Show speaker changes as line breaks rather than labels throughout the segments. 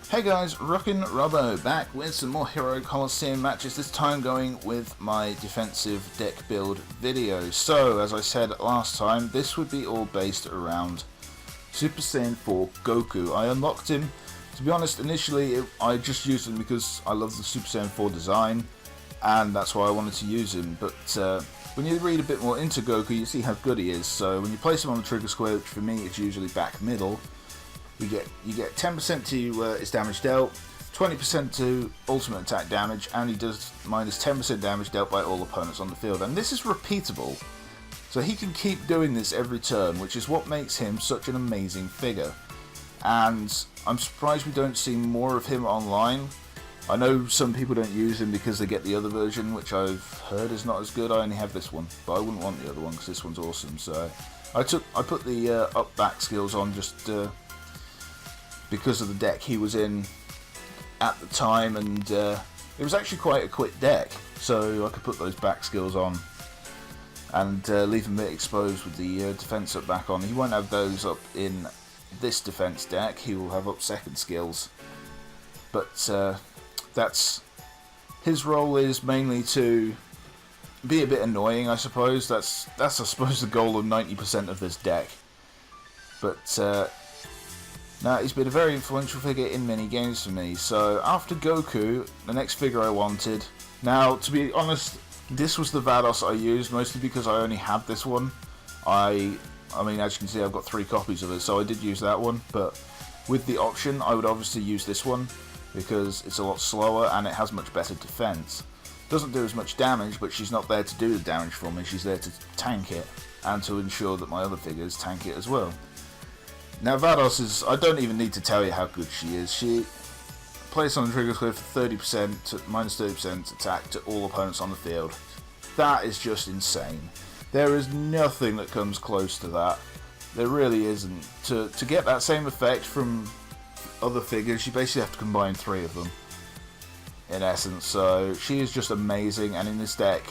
Hey guys, Rockin' Robbo back with some more Hero Colosseum matches, this time going with my defensive deck build video. So, as I said last time, this would be all based around Super Saiyan 4 Goku. I unlocked him. To be honest, initially I just used him because I love the Super Saiyan 4 design, and that's why I wanted to use him. But when you read a bit more into Goku, you see how good he is. So when you place him on the trigger square, which for me is usually back middle, you get 10% to his damage dealt, 20% to ultimate attack damage, and he does minus 10% damage dealt by all opponents on the field. And this is repeatable, so he can keep doing this every turn, which is what makes him such an amazing figure. And I'm surprised we don't see more of him online. I know some people don't use him because they get the other version, which I've heard is not as good. I only have this one, but I wouldn't want the other one because this one's awesome. So I put the up back skills on just because of the deck he was in at the time, and it was actually quite a quick deck, so I could put those back skills on and leave him a bit exposed with the defense up back on. He won't have those up in this defense deck, he will have up second skills, but that's his role, is mainly to be a bit annoying, I suppose. That's I suppose the goal of 90% of this deck. But now, he's been a very influential figure in many games for me. So after Goku, the next figure I wanted. Now, to be honest, this was the Vados I used, mostly because I only had this one. I mean, as you can see, I've got 3 copies of it, so I did use that one. But with the option, I would obviously use this one because it's a lot slower and it has much better defense. Doesn't do as much damage, but she's not there to do the damage for me. She's there to tank it and to ensure that my other figures tank it as well. Now, Vados is, I don't even need to tell you how good she is. She plays on the trigger square for 30% to minus 30% attack to all opponents on the field. That is just insane. There is nothing that comes close to that. There really isn't. To get that same effect from other figures, you basically have to combine 3 of them, in essence. So she is just amazing, and in this deck,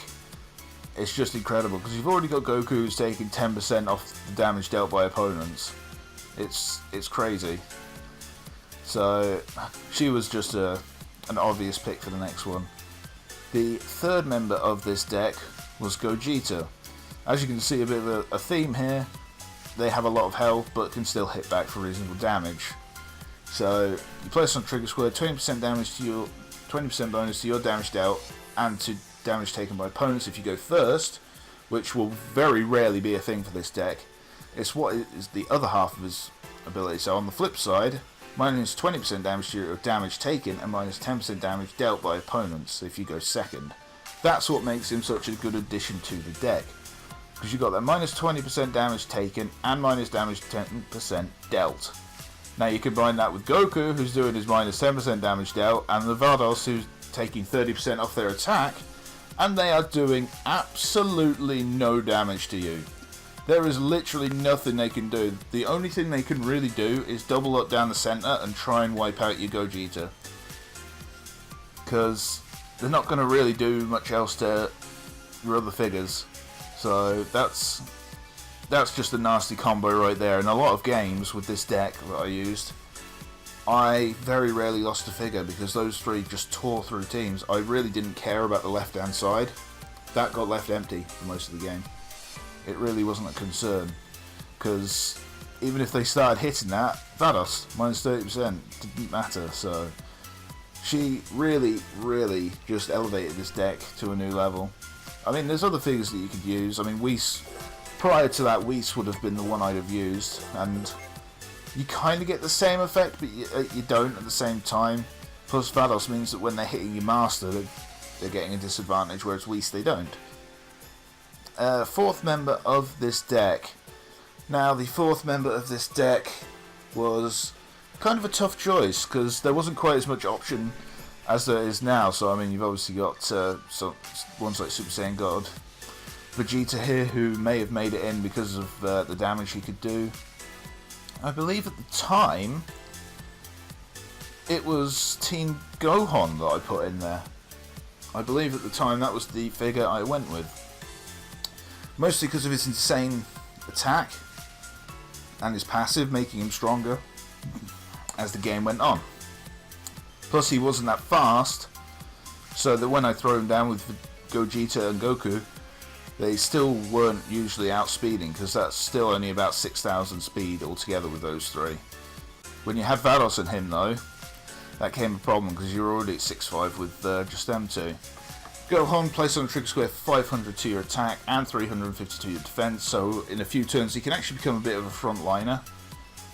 it's just incredible because you've already got Goku who's taking 10% off the damage dealt by opponents. It's crazy. So she was just an obvious pick for the next one. The third member of this deck was Gogeta. As you can see, a bit of a theme here. They have a lot of health but can still hit back for reasonable damage. So you place on trigger square, 20% damage to your 20% bonus to your damage dealt and to damage taken by opponents if you go first, which will very rarely be a thing for this deck. It's what is the other half of his ability. So on the flip side, minus 20% damage to your damage taken and minus 10% damage dealt by opponents if you go second. That's what makes him such a good addition to the deck, because you've got that minus 20% damage taken and minus damage 10% dealt. Now you combine that with Goku, who's doing his minus 10% damage dealt, and the Vados, who's taking 30% off their attack, and they are doing absolutely no damage to you. There is literally nothing they can do. The only thing they can really do is double up down the center and try and wipe out your Gogeta, because they're not going to really do much else to your other figures. So that's just a nasty combo right there. In a lot of games with this deck that I used, I very rarely lost a figure because those 3 just tore through teams. I really didn't care about the left hand side. That got left empty for most of the game. It really wasn't a concern, because even if they started hitting that, Vados, minus 30%, didn't matter. So she really just elevated this deck to a new level. I mean, there's other figures that you could use. I mean, Whis, prior to that, Whis would have been the one I'd have used, and you kind of get the same effect, but you don't at the same time. Plus, Vados means that when they're hitting your master, they're getting a disadvantage, whereas Whis, they don't. Fourth member of this deck. Now, the fourth member of this deck was kind of a tough choice because there wasn't quite as much option as there is now. So, I mean, you've obviously got ones like Super Saiyan God, Vegeta here, who may have made it in because of the damage he could do. I believe at the time it was Team Gohan that I put in there. I believe at the time that was the figure I went with. Mostly because of his insane attack and his passive, making him stronger as the game went on. Plus he wasn't that fast, so that when I throw him down with Gogeta and Goku, they still weren't usually outspeeding, because that's still only about 6,000 speed altogether with those three. When you had Vados and him though, that became a problem because you're already at 6.5 with just them two. Gohan placed on a trigger square 500 to your attack and 350 to your defense, so in a few turns he can actually become a bit of a frontliner.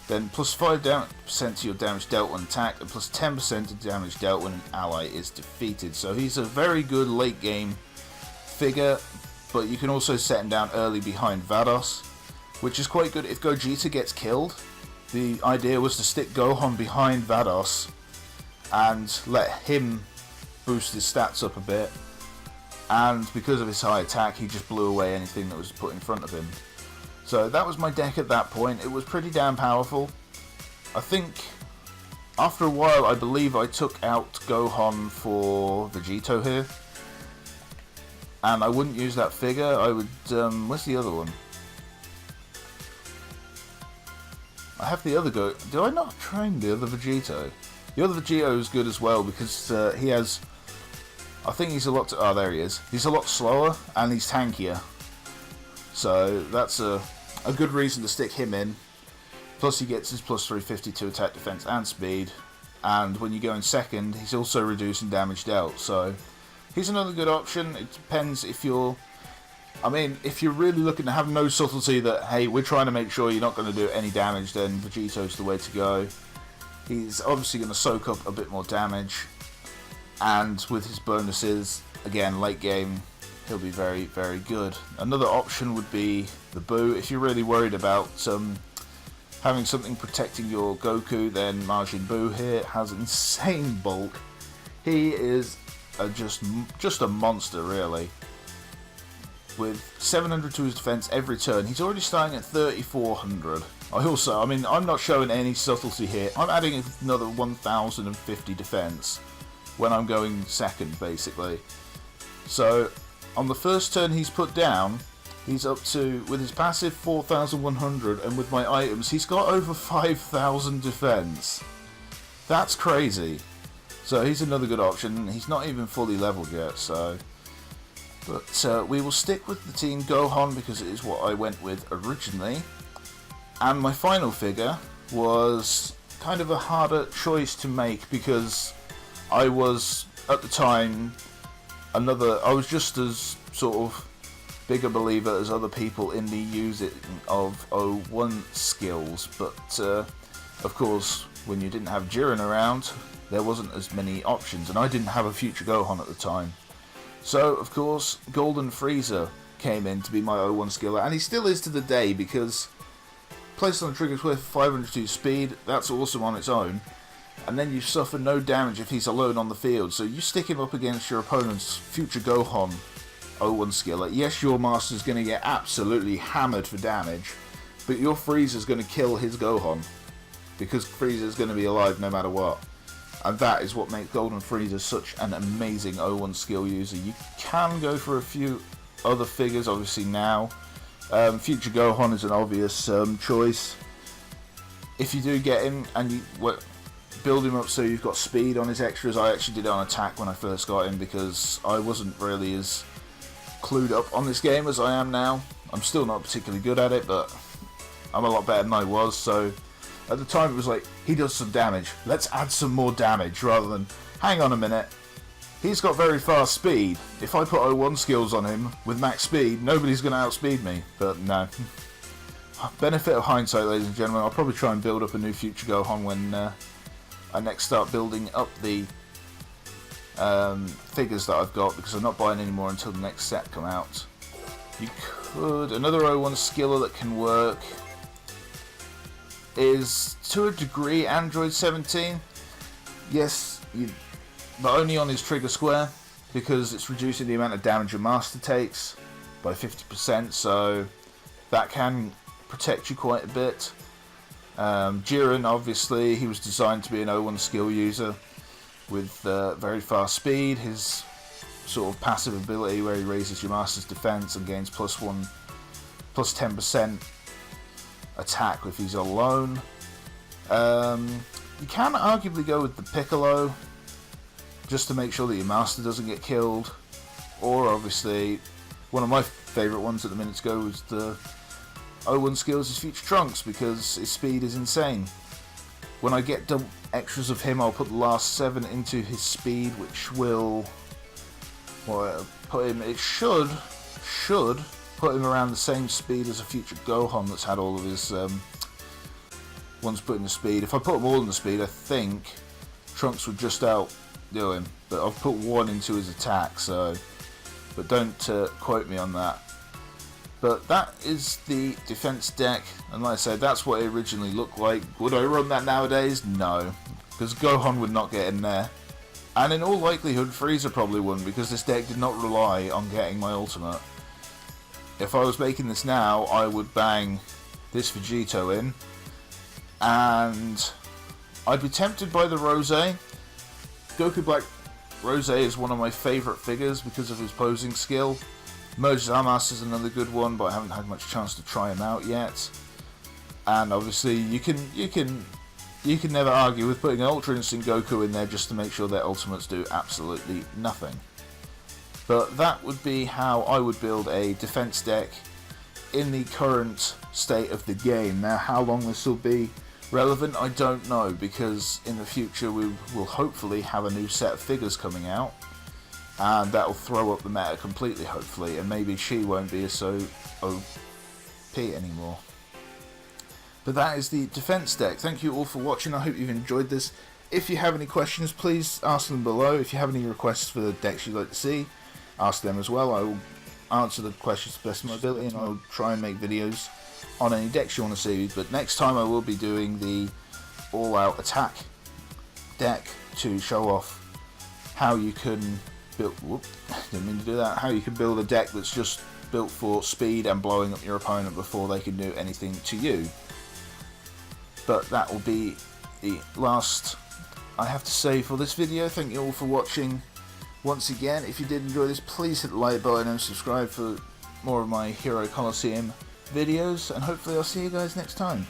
Then plus 5% to your damage dealt when attacked, and plus 10% to damage dealt when an ally is defeated. So he's a very good late game figure, but you can also set him down early behind Vados, which is quite good if Gogeta gets killed. The idea was to stick Gohan behind Vados and let him boost his stats up a bit, and because of his high attack he just blew away anything that was put in front of him. So that was my deck at that point. It was pretty damn powerful. I think after a while I believe I took out Gohan for Vegito here, and I wouldn't use that figure. I would where's the other one? I have the other Did I not train the other Vegito? The other Vegito is good as well because he has, I think he's a lot, oh there he is, he's a lot slower and he's tankier, so that's a good reason to stick him in. Plus he gets his plus 350 to attack, defense and speed, and when you go in second he's also reducing damage dealt, so he's another good option. It depends if you're, I mean, if you're really looking to have no subtlety that, hey, we're trying to make sure you're not going to do any damage, then Vegito's the way to go. He's obviously going to soak up a bit more damage, and with his bonuses, again, late game, he'll be very, very good. Another option would be the Buu. If you're really worried about having something protecting your Goku, then Majin Buu here has insane bulk. He is just a monster, really. With 700 to his defense every turn, he's already starting at 3,400. I mean, I'm not showing any subtlety here. I'm adding another 1,050 defense when I'm going second, basically. So, on the first turn he's put down, he's up to, with his passive, 4,100, and with my items, he's got over 5,000 defense. That's crazy. So he's another good option. He's not even fully leveled yet, so... But we will stick with the Team Gohan because it is what I went with originally. And my final figure was kind of a harder choice to make because I was, at the time, I was just as sort of big a believer as other people in the using of O1 skills. But, of course, when you didn't have Jiren around, there wasn't as many options. And I didn't have a future Gohan at the time. So, of course, Golden Frieza came in to be my O1 skiller, and he still is to the day because placed on the trigger with 502 speed, that's awesome on its own, and then you suffer no damage if he's alone on the field, so you stick him up against your opponent's future Gohan O1 skiller. Yes, your Master's going to get absolutely hammered for damage, but your Frieza's going to kill his Gohan, because Frieza's going to be alive no matter what. And that is what makes Golden Frieza such an amazing O1 skill user. You can go for a few other figures, obviously now. Future Gohan is an obvious choice. If you do get him and you build him up so you've got speed on his extras, I actually did it on attack when I first got him because I wasn't really as clued up on this game as I am now. I'm still not particularly good at it, but I'm a lot better than I was, so... At the time it was like, he does some damage, let's add some more damage, rather than, hang on a minute, he's got very fast speed, if I put O1 skills on him with max speed, nobody's going to outspeed me. But no. Benefit of hindsight, ladies and gentlemen. I'll probably try and build up a new future Gohan when I next start building up the figures that I've got, because I'm not buying any more until the next set come out. You could, another O1 skiller that can work is, to a degree, Android 17. Yes, but only on his trigger square, because it's reducing the amount of damage your Master takes by 50%, so that can protect you quite a bit. Jiren, obviously, he was designed to be an O1 skill user with very fast speed. His sort of passive ability where he raises your Master's defense and gains plus 10% attack if he's alone. You can arguably go with the Piccolo. just to make sure that your master doesn't get killed. Or obviously, one of my favourite ones at the minute to go was the O1 skills is Future Trunks, because his speed is insane. When I get double extras of him, I'll put the last 7 into his speed, which will put him. It should put him around the same speed as a future Gohan that's had all of his ones put in the speed. If I put them all in the speed, I think Trunks would just outdo him. But I've put 1 into his attack, so. But don't quote me on that. But that is the defense deck, and like I said, that's what it originally looked like. Would I run that nowadays? No, because Gohan would not get in there. And in all likelihood, Frieza probably wouldn't, because this deck did not rely on getting my ultimate. If I was making this now, I would bang this Vegito in, and I'd be tempted by the Rose. Goku Black Rose is one of my favourite figures because of his posing skill. Merge Zamasu is another good one, but I haven't had much chance to try him out yet. And obviously, you can never argue with putting an Ultra Instinct Goku in there just to make sure their ultimates do absolutely nothing. But that would be how I would build a defense deck in the current state of the game. Now, how long this will be relevant, I don't know, because in the future we will hopefully have a new set of figures coming out. And that will throw up the meta completely, hopefully, and maybe she won't be so OP anymore. But that is the defense deck. Thank you all for watching. I hope you've enjoyed this. If you have any questions, please ask them below. If you have any requests for the decks you'd like to see, ask them as well. I will answer the questions to the best of my ability, and I'll try and make videos on any decks you want to see. But next time I will be doing the all-out attack deck to show off how you can didn't mean to do that. How you can build a deck that's just built for speed and blowing up your opponent before they can do anything to you. But that will be the last I have to say for this video. Thank you all for watching. Once again, if you did enjoy this, please hit the like button and subscribe for more of my Hero Colosseum videos, and hopefully I'll see you guys next time.